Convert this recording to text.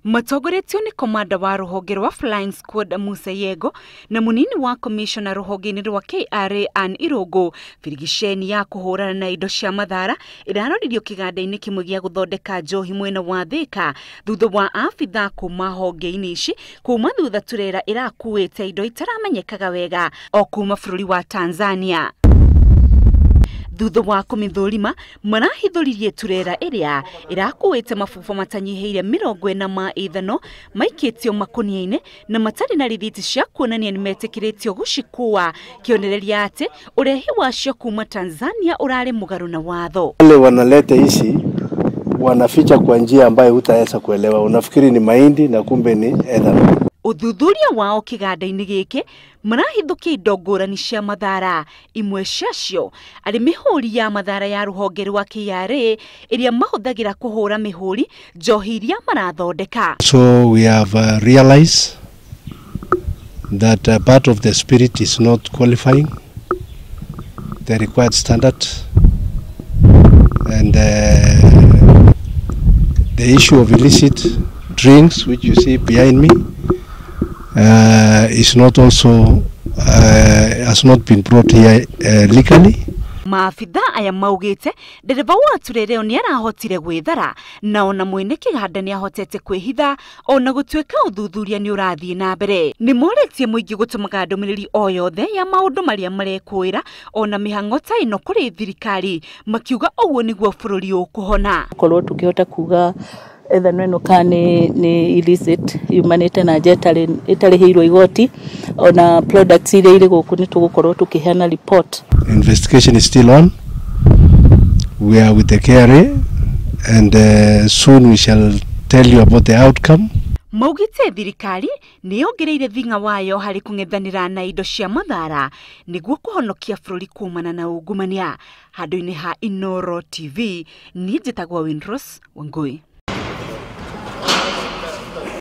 Matogoretio ni komanda wa ruhonge rwa Flying Squad Musa Yego na munini wa commissioner ruhonge-ini rwa KRA Anne Irungu firigisheni ya kuhurana na indo cia mathara iraroririo kiganda-ini kimwe gya guthondeka njohi mwena wa Thika thutha wa Abithaa kuuma honge-ini ici kuuma thutha turera irakuite indo itaramenyekaga wega o kuuma bururi wa Tanzania. Thutha wa kumithurima marahithuririe turera iria irakuite mafufa matanyihiire 40 ma ethanol maikitio makunia-ini na matari na rithiti cia kuonania nimetikiritio gucikua kionereria ati urehi wacio kuuma Tanzania urari mugaru na watho. Wale wanaleta hizi wanaficha kwa njia ambayo hutaweza kuelewa, unafikiri ni mahindi na kumbe ni ethanol. Uthuthuria wao kiganda-ini giki marahithukiire indo ngurani cia mathara, imwe ciacio ari mihuri ya mathara ya ruhonge rwa KRA iria mahuthagira kuhura mihuri njohi iria marathondeka. So we have realized that part of the spirit is not qualifying the required standard, and the issue of illicit drinks which you see behind me is not also has not been brought here legally. Mabithaa aya maugite dereva wa turereo ni arahotire gwithara na ona mwene kiganda ni ahotete kwihitha ona gutweka uthuthuria ni urathie na mbere. Ni moretie muingi gutumaga ndumiriri o yothe ya maundu maria marekuira ona mihango ta ino kuri thirikari makiuga uguo niguo bururi ukuhona. Korwo tukihota kuga ethanol ino ni illicit yumanite na itarihirwo igoti ona products ile ile guku ni tugukorwo tukiheana report. Investigation is still on. We are with the KRA and soon we shall tell you about the outcome. Maugite thirikari ni yongereire thinga wayo hari kung'ethanira na indo cia mathara niguo kuhonokia bururi kuumana na ungumania. Handu-ini ha Inoro TV ni njitagwo Windros Wangui.